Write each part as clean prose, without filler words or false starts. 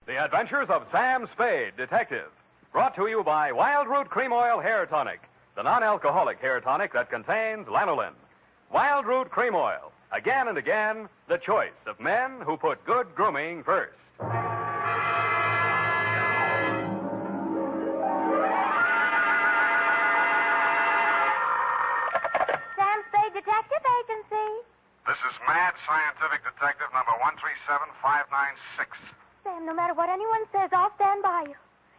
The Adventures of Sam Spade, Detective. Brought to you by Wild Root Cream Oil Hair Tonic, the non-alcoholic hair tonic that contains lanolin. Wild Root Cream Oil. Again and again, the choice of men who put good grooming first. Sam Spade Detective Agency. This is Mad Scientific Detective number 137596. Sam, no matter what anyone says, I'll stand by you.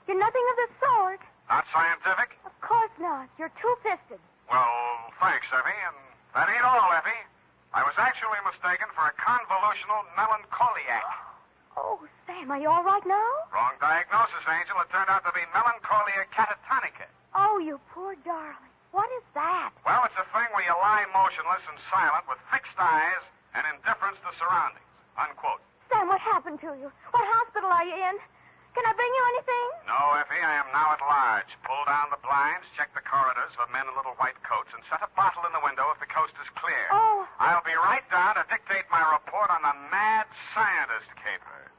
You're nothing of the sort. Not scientific? Of course not. You're two-fisted. Well, thanks, Effie. And that ain't all, Effie. I was actually mistaken for a convolutional melancholiac. Oh, Sam, are you all right now? Wrong diagnosis, Angel. It turned out to be melancholia catatonica. Oh, you poor darling. What is that? Well, it's a thing where you lie motionless and silent with fixed eyes and indifference to surroundings. Unquote. Sam, what happened to you? What hospital are you in? Can I bring you anything? No, Effie, I am now at large. Pull down the blinds, check the corridors for men in little white coats, and set a bottle in the window if the coast is clear. Oh. I'll be right down to dictate my report on the mad scientist caper.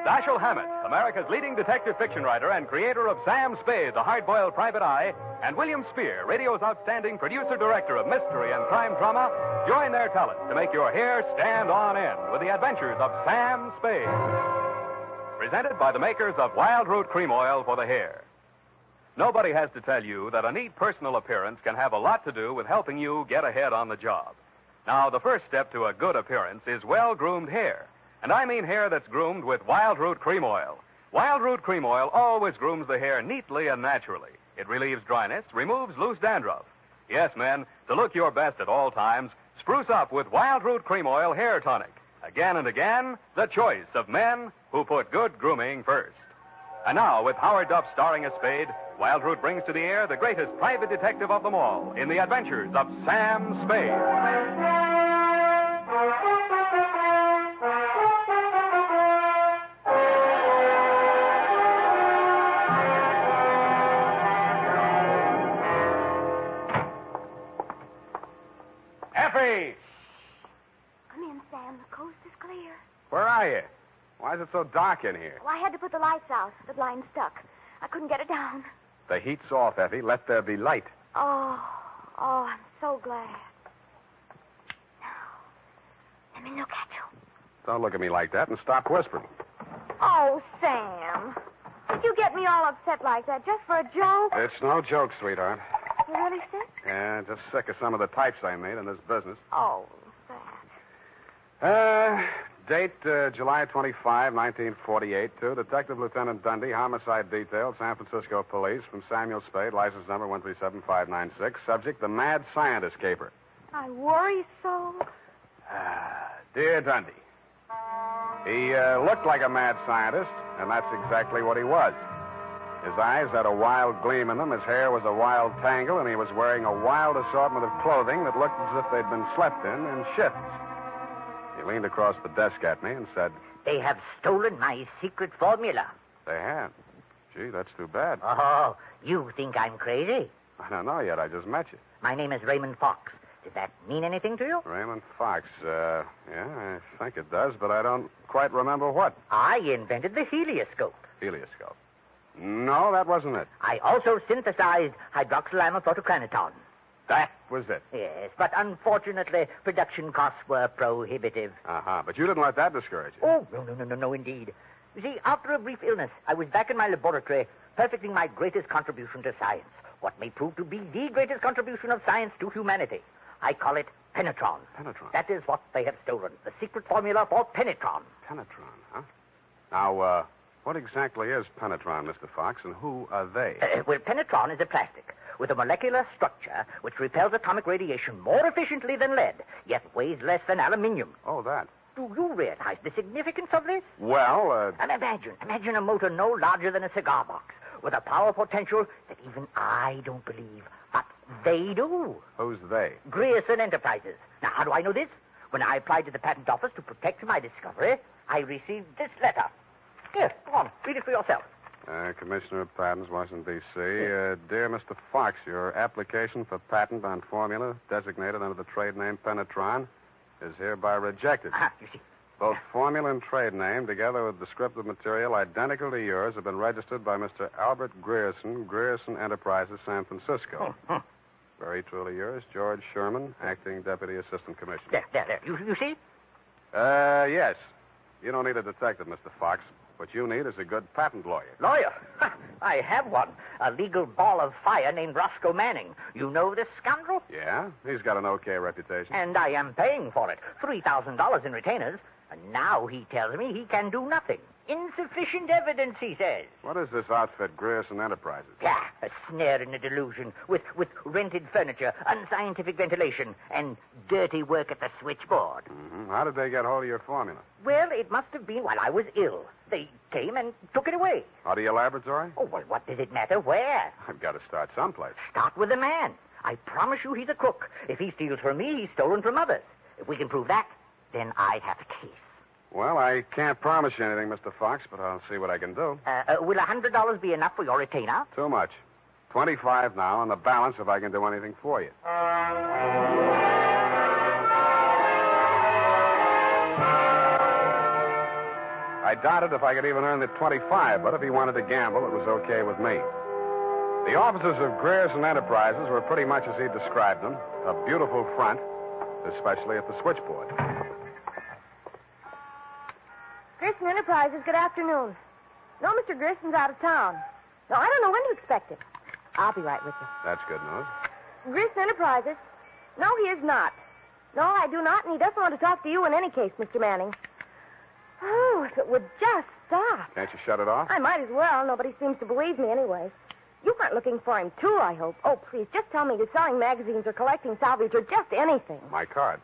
Dashiell Hammett, America's leading detective fiction writer and creator of Sam Spade, the hard-boiled private eye, and William Spear, radio's outstanding producer-director of mystery and crime drama, join their talents to make your hair stand on end with the adventures of Sam Spade. Presented by the makers of Wild Root Cream Oil for the hair. Nobody has to tell you that a neat personal appearance can have a lot to do with helping you get ahead on the job. Now, the first step to a good appearance is well-groomed hair. And I mean hair that's groomed with Wild Root Cream Oil. Wild Root Cream Oil always grooms the hair neatly and naturally. It relieves dryness, removes loose dandruff. Yes, men, to look your best at all times, spruce up with Wild Root Cream Oil Hair Tonic. Again and again, the choice of men who put good grooming first. And now, with Howard Duff starring as Spade, Wild Root brings to the air the greatest private detective of them all in the adventures of Sam Spade. Effie! Come in, Sam. The coast is clear. Where are you? Why is it so dark in here? Oh, I had to put the lights out. The blind stuck. I couldn't get it down. The heat's off, Effie. Let there be light. Oh, I'm so glad. Now, let me look at you. Don't look at me like that and stop whispering. Oh, Sam. Did you get me all upset like that just for a joke? It's no joke, sweetheart. You really sick? Yeah, just sick of some of the types I made in this business. Oh, sad. Date July 25, 1948, to Detective Lieutenant Dundee, Homicide Detail, San Francisco Police, from Samuel Spade, license number 137596. Subject, the Mad Scientist caper. I worry so. Dear Dundee, he looked like a mad scientist, and that's exactly what he was. His eyes had a wild gleam in them, his hair was a wild tangle, and he was wearing a wild assortment of clothing that looked as if they'd been slept in shifts. He leaned across the desk at me and said, "They have stolen my secret formula." "They have? Gee, that's too bad." Oh, you think I'm crazy? "I don't know yet. I just met you." My name is Raymond Fox. Does that mean anything to you? Raymond Fox. Yeah, I think it does, but I don't quite remember what. I invented the helioscope. Helioscope? No, that wasn't it. I also synthesized hydroxylamophotochronoton. That was it. Yes, but unfortunately, production costs were prohibitive. But you didn't let that discourage you. Oh, no, indeed. You see, after a brief illness, I was back in my laboratory, perfecting my greatest contribution to science, what may prove to be the greatest contribution of science to humanity. I call it penetron. Penetron? That is what they have stolen, the secret formula for penetron. Penetron, huh? Now, what exactly is penetron, Mr. Fox, and who are they? Well, penetron is a plastic with a molecular structure which repels atomic radiation more efficiently than lead, yet weighs less than aluminium. Oh, that. Do you realize the significance of this? Well, And imagine a motor no larger than a cigar box, with a power potential that even I don't believe, but they do. Who's they? Grierson Enterprises. Now, how do I know this? When I applied to the patent office to protect my discovery, I received this letter. Here, go on, read it for yourself. Commissioner of Patents, Washington, D.C. Dear Mr. Fox, your application for patent on formula designated under the trade name Penetron is hereby rejected. You see. Both formula and trade name, together with descriptive material identical to yours, have been registered by Mr. Albert Grierson, Grierson Enterprises, San Francisco. Very truly yours, George Sherman, Acting Deputy Assistant Commissioner. There. You see? Yes. You don't need a detective, Mr. Fox. What you need is a good patent lawyer. Lawyer? I have one. A legal ball of fire named Roscoe Manning. You know this scoundrel? Yeah? He's got an okay reputation. And I am paying for it. $3,000 in retainers. And now he tells me he can do nothing. Insufficient evidence, he says. What is this outfit, Grierson Enterprises? Yeah, a snare in a delusion with rented furniture, unscientific ventilation, and dirty work at the switchboard. Mm-hmm. How did they get hold of your formula? Well, it must have been while I was ill. They came and took it away. Out of your laboratory? Oh, well, what does it matter where? I've got to start someplace. Start with the man. I promise you he's a crook. If he steals from me, he's stolen from others. If we can prove that, then I have a case. Well, I can't promise you anything, Mr. Fox, but I'll see what I can do. Will $100 be enough for your retainer? Too much. 25 now, and the balance if I can do anything for you. I doubted if I could even earn the 25, but if he wanted to gamble, it was okay with me. The offices of Grierson Enterprises were pretty much as he described them. A beautiful front, especially at the switchboard. Grierson Enterprises, good afternoon. No, Mr. Grierson's out of town. No, I don't know when to expect him. I'll be right with you. That's good news. Grierson Enterprises? No, he is not. No, I do not, and he doesn't want to talk to you in any case, Mr. Manning. Oh, if it would just stop. Can't you shut it off? I might as well. Nobody seems to believe me anyway. You weren't looking for him, too, I hope. Oh, please, just tell me you're selling magazines or collecting salvage or just anything. My card.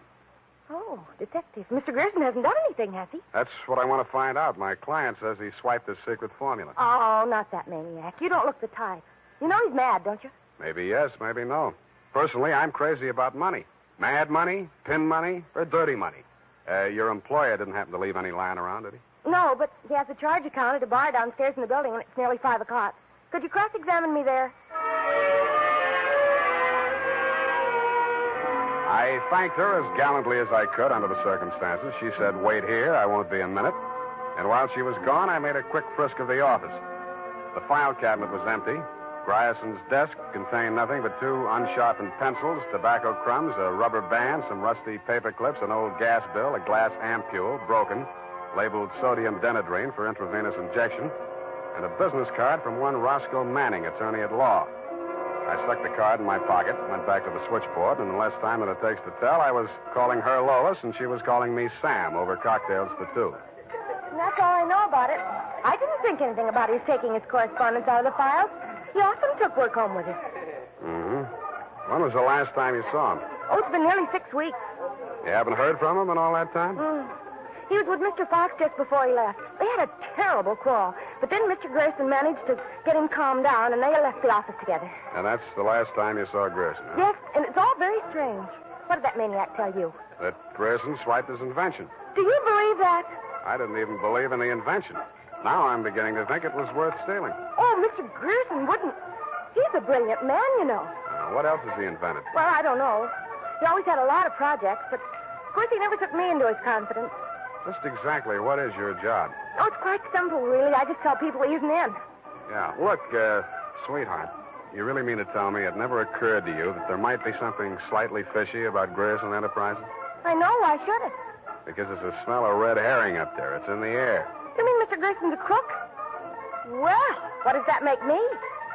Oh, detective. Mr. Grierson hasn't done anything, has he? That's what I want to find out. My client says he swiped his secret formula. Oh, not that maniac. You don't look the type. You know he's mad, don't you? Maybe yes, maybe no. Personally, I'm crazy about money. Mad money, pin money, or dirty money. Your employer didn't happen to leave any lying around, did he? No, but he has a charge account at a bar downstairs in the building, and it's nearly 5 o'clock. Could you cross-examine me there? I thanked her as gallantly as I could under the circumstances. She said, "Wait here, I won't be a minute." And while she was gone, I made a quick frisk of the office. The file cabinet was empty. Grierson's desk contained nothing but 2 unsharpened pencils, tobacco crumbs, a rubber band, some rusty paper clips, an old gas bill, a glass ampule, broken, labeled sodium denadrine for intravenous injection, and a business card from one Roscoe Manning, attorney at law. I stuck the card in my pocket, went back to the switchboard, and in less time than it takes to tell, I was calling her Lois, and she was calling me Sam over cocktails for 2. And that's all I know about it. I didn't think anything about his taking his correspondence out of the files. He often took work home with him. Mm-hmm. When was the last time you saw him? Oh, it's been nearly 6 weeks. You haven't heard from him in all that time? He was with Mr. Fox just before he left. They had a terrible quarrel. But then Mr. Grierson managed to get him calmed down, and they left the office together. And that's the last time you saw Grierson, huh? Yes, and it's all very strange. What did that maniac tell you? That Grierson swiped his invention. Do you believe that? I didn't even believe in the invention. Now I'm beginning to think it was worth stealing. Oh, Mr. Grierson wouldn't. He's a brilliant man, you know. What else has he invented? Well, I don't know. He always had a lot of projects, but of course he never took me into his confidence. Just exactly what is your job? Oh, it's quite simple, really. I just tell people he isn't in. Yeah. Look, sweetheart, you really mean to tell me it never occurred to you that there might be something slightly fishy about Grierson Enterprises? I know. Why should it? Because there's a smell of red herring up there. It's in the air. You mean Mr. Grierson's a crook? Well, what does that make me?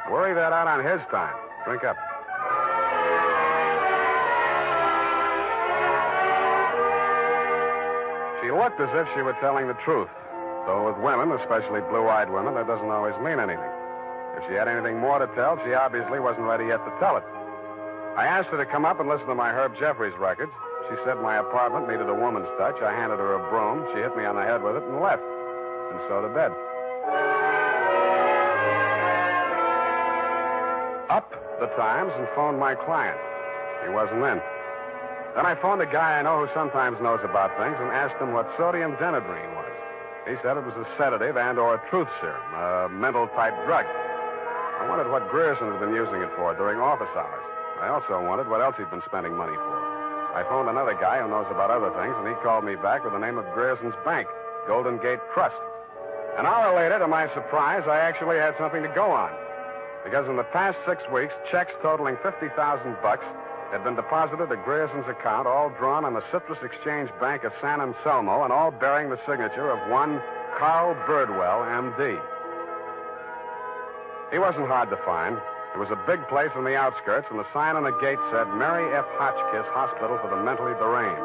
Worry that out on his time. Drink up. She looked as if she were telling the truth. Though with women, especially blue-eyed women, that doesn't always mean anything. If she had anything more to tell, she obviously wasn't ready yet to tell it. I asked her to come up and listen to my Herb Jeffries records. She said my apartment needed a woman's touch. I handed her a broom. She hit me on the head with it and left. And so to bed. Up the Times and phoned my client. He wasn't in. Then I phoned a guy I know who sometimes knows about things and asked him what sodium denadrine was. He said it was a sedative and or a truth serum, a mental-type drug. I wondered what Grierson had been using it for during office hours. I also wondered what else he'd been spending money for. I phoned another guy who knows about other things, and he called me back with the name of Grierson's Bank, Golden Gate Trust. An hour later, to my surprise, I actually had something to go on. Because in the past 6 weeks, checks totaling $50,000 had been deposited to Grierson's account, all drawn on the Citrus Exchange Bank of San Anselmo, and all bearing the signature of one Carl Birdwell, M.D. He wasn't hard to find. It was a big place on the outskirts, and the sign on the gate said Mary F. Hotchkiss Hospital for the Mentally Deranged.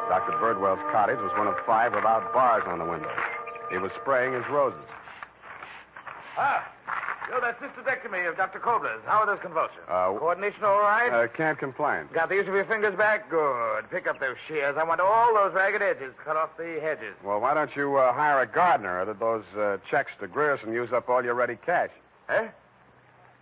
Dr. Birdwell's cottage was one of 5 without bars on the window. He was spraying his roses. That's cystodectomy of Dr. Kobler's. How are those convulsions? Coordination all right? Can't complain. Got the use of your fingers back? Good. Pick up those shears. I want all those ragged edges. Cut off the hedges. Well, why don't you hire a gardener? Or did those checks to Grierson use up all your ready cash? Eh?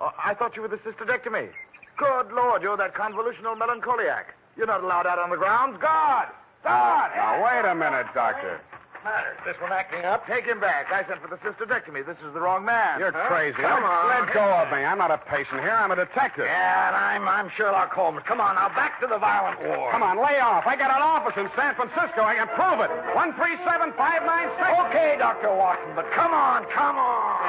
Oh, I thought you were the cystodectomy. Good Lord, you're that convolutional melancholiac. You're not allowed out on the grounds. Guard! Guard! Now, wait a minute, Doctor. Matter. This one acting up? Take him back. I sent for the cystodectomy. This is the wrong man. You're crazy. Come on. Let go of me. I'm not a patient here. I'm a detective. Yeah, and I'm Sherlock Holmes. Come on, now, back to the violent war. Come on, lay off. I got an office in San Francisco. I can prove it. 137596. Okay, Dr. Watson, but come on, come on.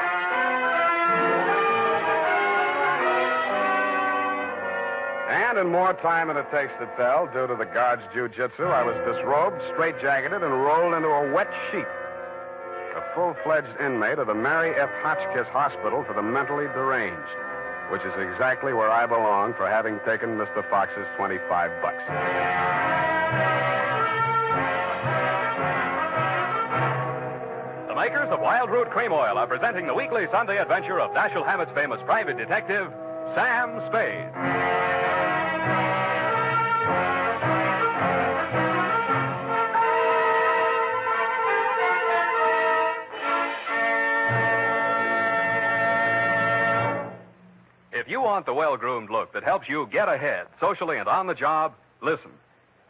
And in more time than it takes to tell, due to the guard's jiu-jitsu, I was disrobed, straitjacketed, and rolled into a wet sheet. A full-fledged inmate of the Mary F. Hotchkiss Hospital for the Mentally Deranged, which is exactly where I belong for having taken Mr. Fox's $25. The makers of Wild Root Cream Oil are presenting the weekly Sunday adventure of Dashiell Hammett's famous private detective, Sam Spade. If you want the well-groomed look that helps you get ahead socially and on the job, listen.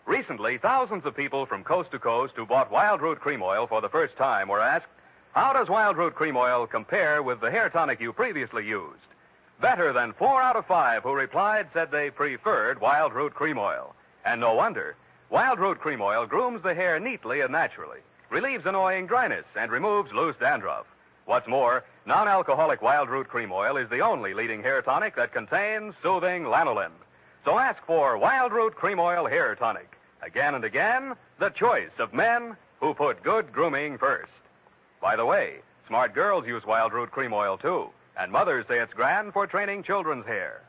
Recently, thousands of people from coast to coast who bought Wild Root Cream Oil for the first time were asked, how does Wild Root Cream Oil compare with the hair tonic you previously used? Better than 4 out of 5 who replied said they preferred Wild Root Cream Oil. And no wonder. Wild Root Cream Oil grooms the hair neatly and naturally, relieves annoying dryness, and removes loose dandruff. What's more, non-alcoholic Wild Root Cream Oil is the only leading hair tonic that contains soothing lanolin. So ask for Wild Root Cream Oil Hair Tonic. Again and again, the choice of men who put good grooming first. By the way, smart girls use Wild Root Cream Oil, too. And mothers say it's grand for training children's hair.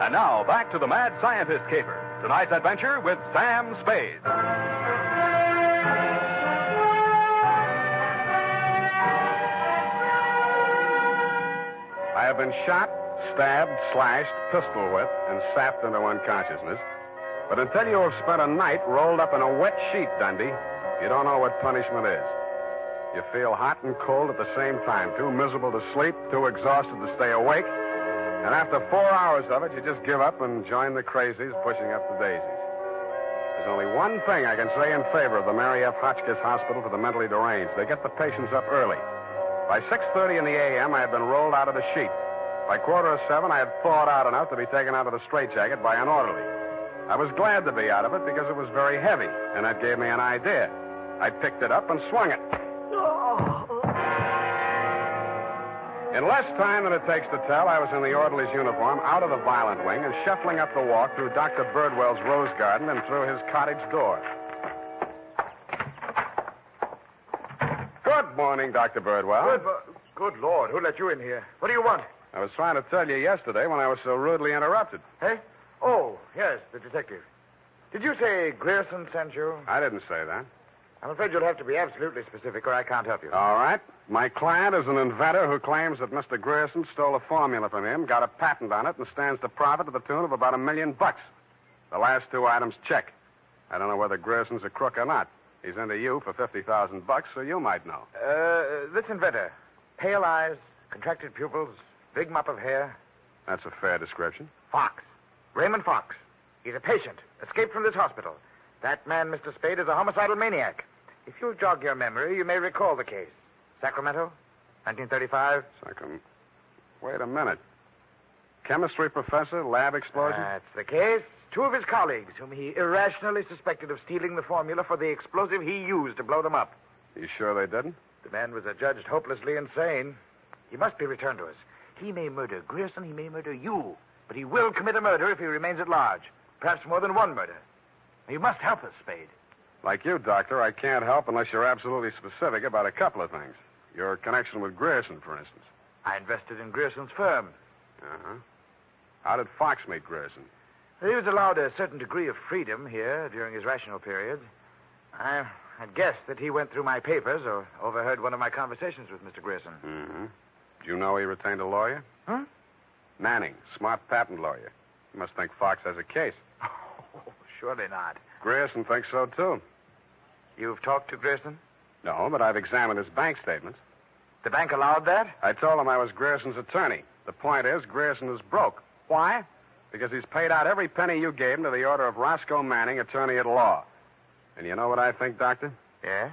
And now, back to the Mad Scientist Caper. Tonight's adventure with Sam Spade. I have been shot, stabbed, slashed, pistol whipped, and sapped into unconsciousness. But until you have spent a night rolled up in a wet sheet, Dundee, you don't know what punishment is. You feel hot and cold at the same time, too miserable to sleep, too exhausted to stay awake. And after 4 hours of it, you just give up and join the crazies pushing up the daisies. There's only one thing I can say in favor of the Mary F. Hotchkiss Hospital for the Mentally Deranged. They get the patients up early. By 6:30 in the a.m., I had been rolled out of the sheet. By 6:45, I had thawed out enough to be taken out of the straitjacket by an orderly. I was glad to be out of it because it was very heavy, and that gave me an idea. I picked it up and swung it. In less time than it takes to tell, I was in the orderly's uniform, out of the violent wing, and shuffling up the walk through Dr. Birdwell's rose garden and through his cottage door. Good morning, Dr. Birdwell. Good Lord, who let you in here? What do you want? I was trying to tell you yesterday when I was so rudely interrupted. Hey? Oh, yes, the detective. Did you say Grierson sent you? I didn't say that. I'm afraid you'll have to be absolutely specific or I can't help you. All right. My client is an inventor who claims that Mr. Grierson stole a formula from him, got a patent on it, and stands to profit to the tune of about $1 million. The last 2 items check. I don't know whether Grierson's a crook or not. He's into you for $50,000, so you might know. This inventor. Pale eyes, contracted pupils, big mop of hair. That's a fair description. Fox. Raymond Fox. He's a patient, escaped from this hospital. That man, Mr. Spade, is a homicidal maniac. If you'll jog your memory, you may recall the case. Sacramento, 1935. Wait a minute. Chemistry professor, lab explosion? That's the case. 2 of his colleagues, whom he irrationally suspected of stealing the formula for the explosive he used to blow them up. You sure they didn't? The man was adjudged hopelessly insane. He must be returned to us. He may murder Grierson, he may murder you, but he will commit a murder if he remains at large. Perhaps more than one murder. You must help us, Spade. Like you, Doctor, I can't help unless you're absolutely specific about a couple of things. Your connection with Grierson, for instance. I invested in Grierson's firm. Uh-huh. How did Fox meet Grierson? He was allowed a certain degree of freedom here during his rational periods. I'd guessed that he went through my papers or overheard one of my conversations with Mr. Grierson. Mm-hmm. Do you know he retained a lawyer? Huh? Manning, smart patent lawyer. You must think Fox has a case. Oh, surely not. Grierson thinks so, too. You've talked to Grierson? No, but I've examined his bank statements. The bank allowed that? I told him I was Grierson's attorney. The point is, Grierson is broke. Why? Because he's paid out every penny you gave him to the order of Roscoe Manning, attorney at law. And you know what I think, Doctor? Yes?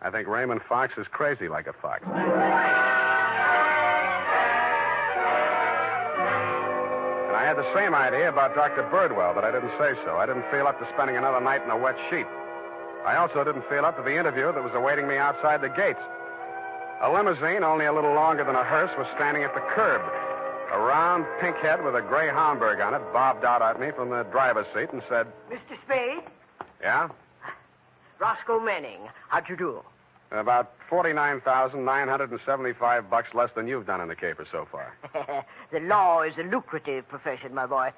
I think Raymond Fox is crazy like a fox. And I had the same idea about Dr. Birdwell, but I didn't say so. I didn't feel up to spending another night in a wet sheet. I also didn't feel up to the interview that was awaiting me outside the gates. A limousine, only a little longer than a hearse, was standing at the curb. A round, pink head with a gray Homburg on it bobbed out at me from the driver's seat and said, Mr. Spade? Yeah? Roscoe Manning. How'd you do? About $49,975 less than you've done in the caper so far. The law is a lucrative profession, my boy.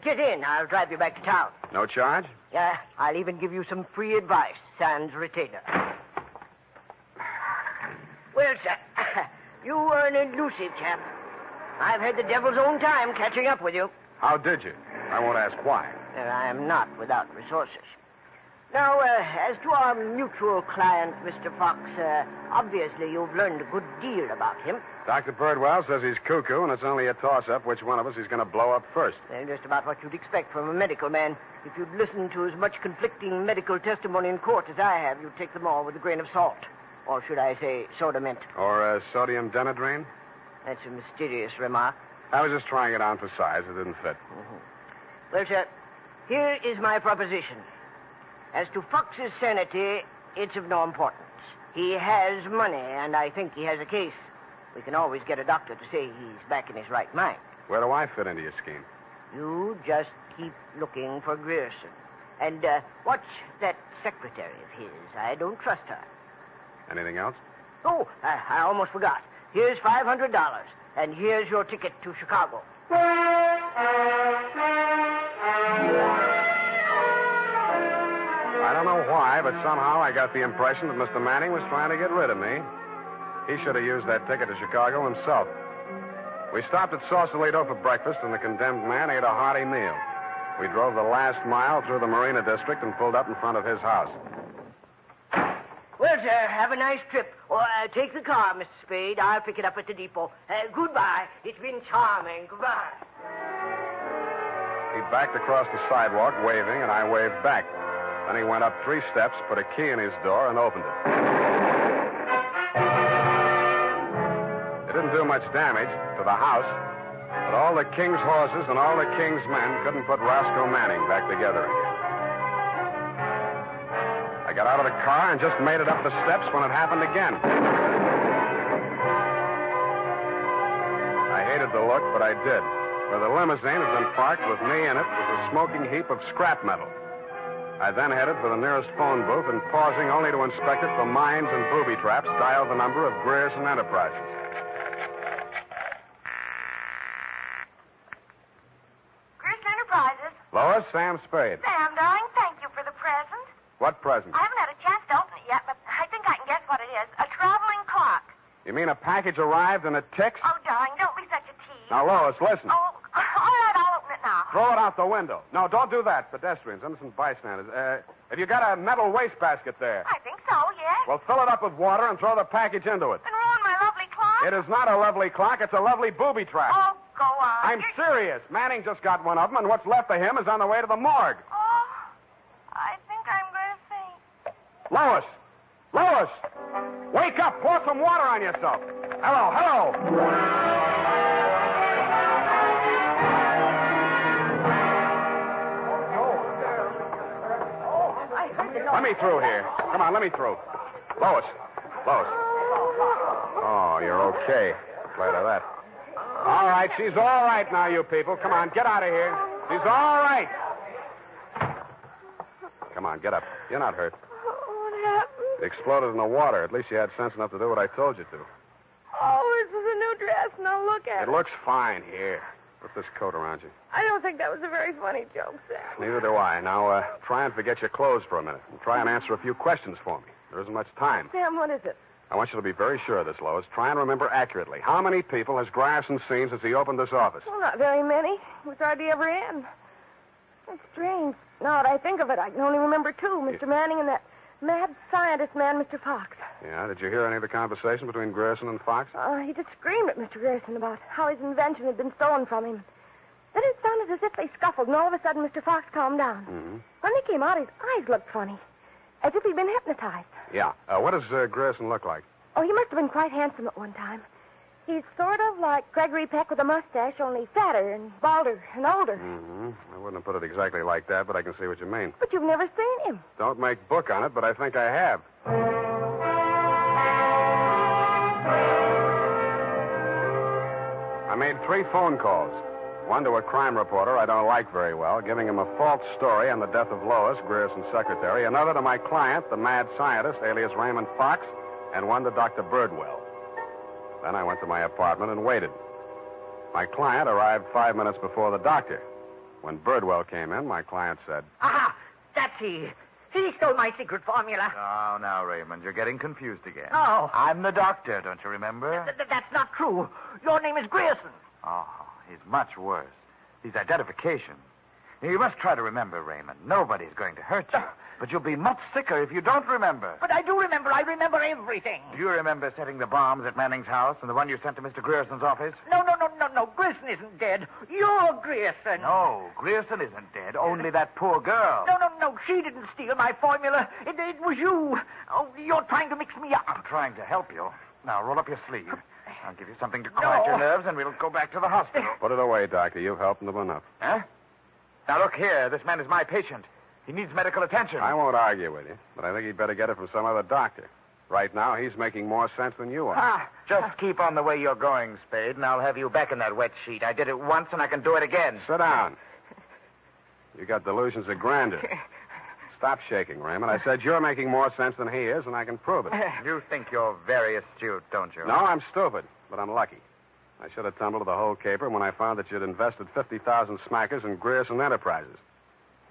Get in. I'll drive you back to town. No charge? Yeah, I'll even give you some free advice, sans retainer. Well, sir, you were an elusive chap. I've had the devil's own time catching up with you. How did you? I won't ask why. I am not without resources. Now, as to our mutual client, Mr. Fox, obviously you've learned a good deal about him. Dr. Birdwell says he's cuckoo, and it's only a toss-up which one of us he's going to blow up first. Just about what you'd expect from a medical man. If you'd listened to as much conflicting medical testimony in court as I have, you'd take them all with a grain of salt. Or should I say soda mint? Or sodium denadrine? That's a mysterious remark. I was just trying it on for size. It didn't fit. Mm-hmm. Well, sir, here is my proposition. As to Fox's sanity, it's of no importance. He has money, and I think he has a case. We can always get a doctor to say he's back in his right mind. Where do I fit into your scheme? You just keep looking for Grierson. And watch that secretary of his. I don't trust her. Anything else? Oh, I almost forgot. Here's $500, and here's your ticket to Chicago. I don't know why, but somehow I got the impression that Mr. Manning was trying to get rid of me. He should have used that ticket to Chicago himself. We stopped at Sausalito for breakfast, and the condemned man ate a hearty meal. We drove the last mile through the Marina District and pulled up in front of his house. Well, sir, have a nice trip. Or take the car, Mr. Spade. I'll pick it up at the depot. Goodbye. It's been charming. Goodbye. He backed across the sidewalk, waving, and I waved back. Then he went up 3 steps, put a key in his door, and opened it. It didn't do much damage to the house, but all the king's horses and all the king's men couldn't put Roscoe Manning back together again. I got out of the car and just made it up the steps when it happened again. I hated the look, but I did. Where the limousine had been parked with me in it was a smoking heap of scrap metal. I then headed for the nearest phone booth and, pausing only to inspect it for mines and booby traps, dialed the number of Grierson Enterprises. Grierson Enterprises. Lois, Sam Spade. Sam, darling, thank you for the present. What present? I haven't had a chance to open it yet, but I think I can guess what it is. A traveling clock. You mean a package arrived and it ticks? Oh, darling, don't be such a tease. Now, Lois, listen. Oh, all right, I'll open it now. Throw it out the window. No, don't do that. Pedestrians, innocent bystanders. Have you got a metal wastebasket there? I think so, yes. Well, fill it up with water and throw the package into it. And ruin my lovely clock? It is not a lovely clock. It's a lovely booby trap. Oh, go on. I'm serious. Manning just got one of them, and what's left of him is on the way to the morgue. Oh, I think I'm going to faint. Lois! Lois! Wake up! Pour some water on yourself. Hello, hello! me through here. Come on, let me through. Lois. Oh, you're okay. Glad of that. All right, she's all right now, you people. Come on, get out of here. She's all right. Come on, get up. You're not hurt. What happened? It exploded in the water. At least you had sense enough to do what I told you to. Oh, this is a new dress. Now look at it. It looks fine here. Put this coat around you. I don't think that was a very funny joke, Sam. Neither do I. Now, try and forget your clothes for a minute. And try and answer a few questions for me. There isn't much time. Sam, what is it? I want you to be very sure of this, Lois. Try and remember accurately. How many people has Grierson seen since he opened this office? Well, not very many. It was hardly ever in. It's strange. Now that I think of it, I can only remember two. Mr. Manning and that mad scientist man, Mr. Fox. Yeah, did you hear any of the conversation between Grierson and Fox? He just screamed at Mr. Grierson about how his invention had been stolen from him. Then it sounded as if they scuffled, and all of a sudden Mr. Fox calmed down. Mm-hmm. When they came out, his eyes looked funny, as if he'd been hypnotized. Yeah. What does Grierson look like? Oh, he must have been quite handsome at one time. He's sort of like Gregory Peck with a mustache, only fatter and balder and older. Mm-hmm. I wouldn't have put it exactly like that, but I can see what you mean. But you've never seen him. Don't make book on it, but I think I have. I made 3 phone calls. One to a crime reporter I don't like very well, giving him a false story on the death of Lois, Grierson's secretary. Another to my client, the mad scientist, alias Raymond Fox, and one to Dr. Birdwell. Then I went to my apartment and waited. My client arrived 5 minutes before the doctor. When Birdwell came in, my client said, Aha! That's he. He stole my secret formula. Oh, now, Raymond, you're getting confused again. Oh. I'm the doctor, don't you remember? That's not true. Your name is Grierson. Oh, he's much worse. He's identification. You must try to remember, Raymond. Nobody's going to hurt you. But you'll be much sicker if you don't remember. But I do remember. I remember everything. Do you remember setting the bombs at Manning's house and the one you sent to Mr. Grierson's office? No. Grierson isn't dead. You're Grierson. No, Grierson isn't dead. Only that poor girl. No. She didn't steal my formula. It was you. Oh, you're trying to mix me up. I'm trying to help you. Now, roll up your sleeve. I'll give you something to quiet your nerves, and we'll go back to the hospital. Put it away, Doctor. You've helped them enough. Huh? Now, look here. This man is my patient. He needs medical attention. I won't argue with you, but I think he'd better get it from some other doctor. Right now, he's making more sense than you are. Just keep on the way you're going, Spade, and I'll have you back in that wet sheet. I did it once, and I can do it again. Sit down. You got delusions of grandeur. Stop shaking, Raymond. I said you're making more sense than he is, and I can prove it. You think you're very astute, don't you? No, I'm stupid, but I'm lucky. I should have tumbled to the whole caper when I found that you'd invested 50,000 smackers in Grierson Enterprises.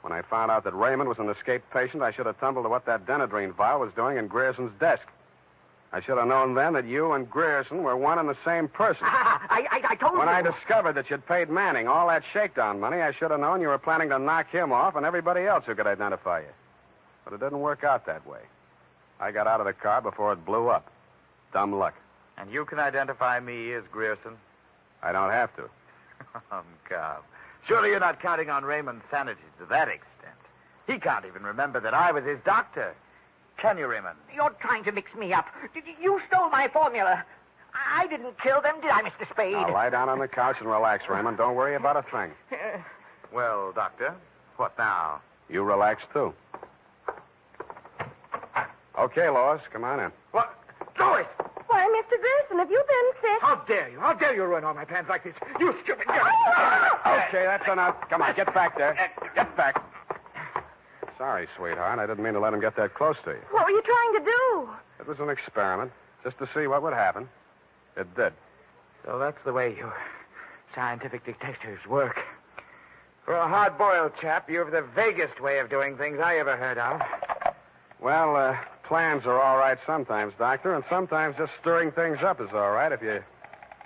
When I found out that Raymond was an escaped patient, I should have tumbled to what that Denadrine vial was doing in Grierson's desk. I should have known then that you and Grierson were one and the same person. I told you. When I discovered that you'd paid Manning all that shakedown money, I should have known you were planning to knock him off and everybody else who could identify you. But it didn't work out that way. I got out of the car before it blew up. Dumb luck. And you can identify me as Grierson? I don't have to. Come. Surely you're not counting on Raymond's sanity to that extent. He can't even remember that I was his doctor. Can you, Raymond? You're trying to mix me up. You stole my formula. I didn't kill them, did I, Mr. Spade? Now, lie down on the couch and relax, Raymond. Don't worry about a thing. Well, Doctor, what now? You relax, too. Okay, Lois, come on in. What? Lois! Why, Mr. Grierson, have you been sick? How dare you? How dare you ruin all my plans like this? You stupid girl! Okay, that's enough. Come on, get back there. Get back. Sorry, sweetheart. I didn't mean to let him get that close to you. What were you trying to do? It was an experiment, just to see what would happen. It did. So that's the way you scientific detectives work. For a hard-boiled chap, you have the vaguest way of doing things I ever heard of. Well, plans are all right sometimes, Doctor, and sometimes just stirring things up is all right if you're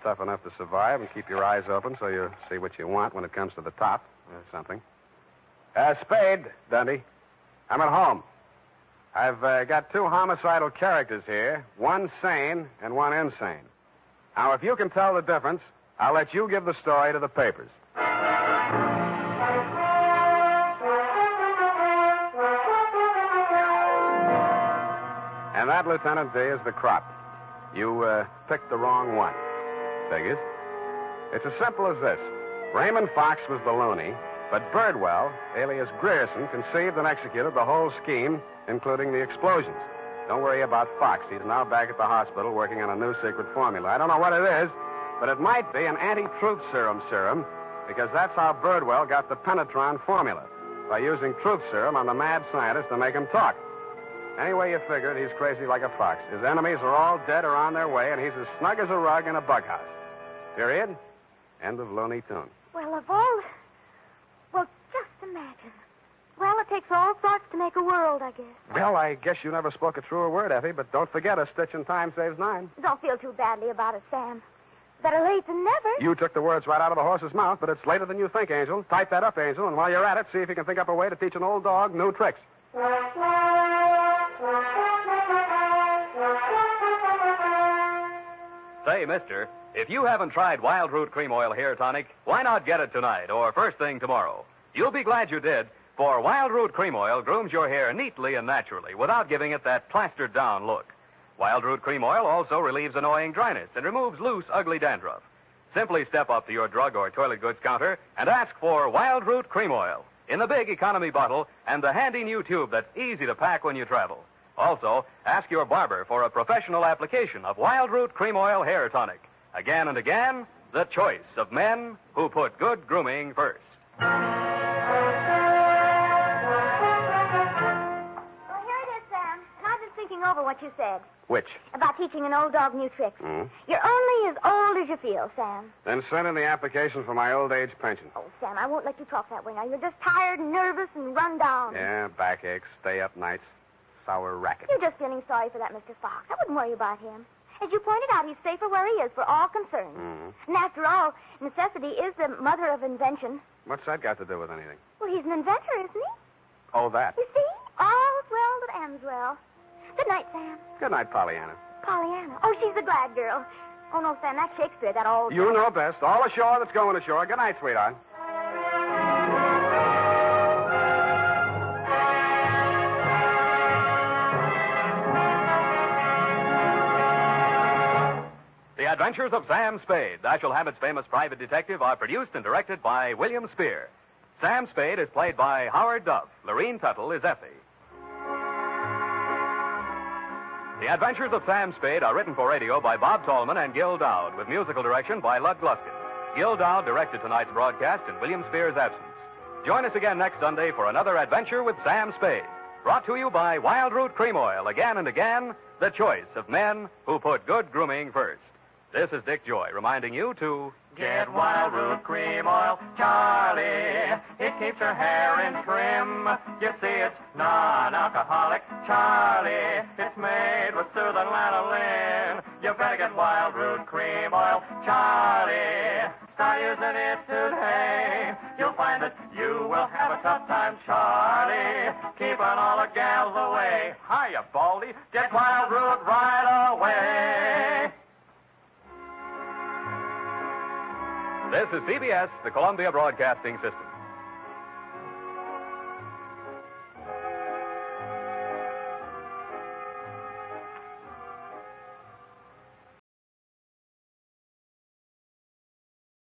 tough enough to survive and keep your eyes open so you see what you want when it comes to the top or something. Spade, Dundee. I'm at home. I've got 2 homicidal characters here, one sane and one insane. Now, if you can tell the difference, I'll let you give the story to the papers. And that, Lieutenant D, is the crop. You picked the wrong one. Figures. It's as simple as this. Raymond Fox was the loony, But Birdwell, alias Grierson, conceived and executed the whole scheme, including the explosions. Don't worry about Fox. He's now back at the hospital working on a new secret formula. I don't know what it is, but it might be an anti-truth serum, because that's how Birdwell got the penetron formula, by using truth serum on the mad scientist to make him talk. Anyway you figure it, he's crazy like a fox. His enemies are all dead or on their way, and he's as snug as a rug in a bug house. Period. End of Looney Tune. Well, of all... Well, just imagine. Well, it takes all sorts to make a world, I guess. Well, I guess you never spoke a truer word, Effie, but don't forget a stitch in time saves 9. Don't feel too badly about it, Sam. Better late than never. You took the words right out of the horse's mouth, but it's later than you think, Angel. Type that up, Angel, and while you're at it, see if you can think up a way to teach an old dog new tricks. Say, mister, if you haven't tried Wild Root Cream Oil Hair Tonic, why not get it tonight or first thing tomorrow? You'll be glad you did, for Wild Root Cream Oil grooms your hair neatly and naturally without giving it that plastered-down look. Wild Root Cream Oil also relieves annoying dryness and removes loose, ugly dandruff. Simply step up to your drug or toilet goods counter and ask for Wild Root Cream Oil in the big economy bottle and the handy new tube that's easy to pack when you travel. Also, ask your barber for a professional application of Wild Root Cream Oil Hair Tonic. Again and again, the choice of men who put good grooming first. Well, here it is, Sam. And I've been thinking over what you said Which? about teaching an old dog new tricks. You're only as old as you feel, Sam. Then send in the application for my old age pension. Oh, Sam, I won't let you talk that way now. You're just tired and nervous and run down. Yeah, backaches, stay-up nights, sour racket. You're just feeling sorry for that Mr. Fox. I wouldn't worry about him. As you pointed out, he's safer where he is for all concerned. And after all, necessity is the mother of invention. What's that got to do with anything? Well, he's an inventor, isn't he? Oh, that. You see? All's well that ends well. Good night, Sam. Good night, Pollyanna. Pollyanna. Oh, she's a glad girl. Oh, no, Sam, that's Shakespeare, that old... You know best. All ashore that's going ashore. Good night, sweetheart. The Adventures of Sam Spade, Dashiell Hammett's famous private detective, are produced and directed by William Spear. Sam Spade is played by Howard Duff. Lorene Tuttle is Effie. The Adventures of Sam Spade are written for radio by Bob Tallman and Gil Dowd, with musical direction by Lud Gluskin. Gil Dowd directed tonight's broadcast in William Spear's absence. Join us again next Sunday for another adventure with Sam Spade. Brought to you by Wild Root Cream Oil, again and again, the choice of men who put good grooming first. This is Dick Joy reminding you to... Get Wild Root Cream Oil, Charlie. It keeps your hair in trim. You see, it's non-alcoholic, Charlie. It's made with soothing lanolin. You better get Wild Root Cream Oil, Charlie. Start using it today. You'll find that you will have a tough time, Charlie. Keeping all the gals away. Hiya, Baldy. Get Wild Root right away. This is CBS, the Columbia Broadcasting System.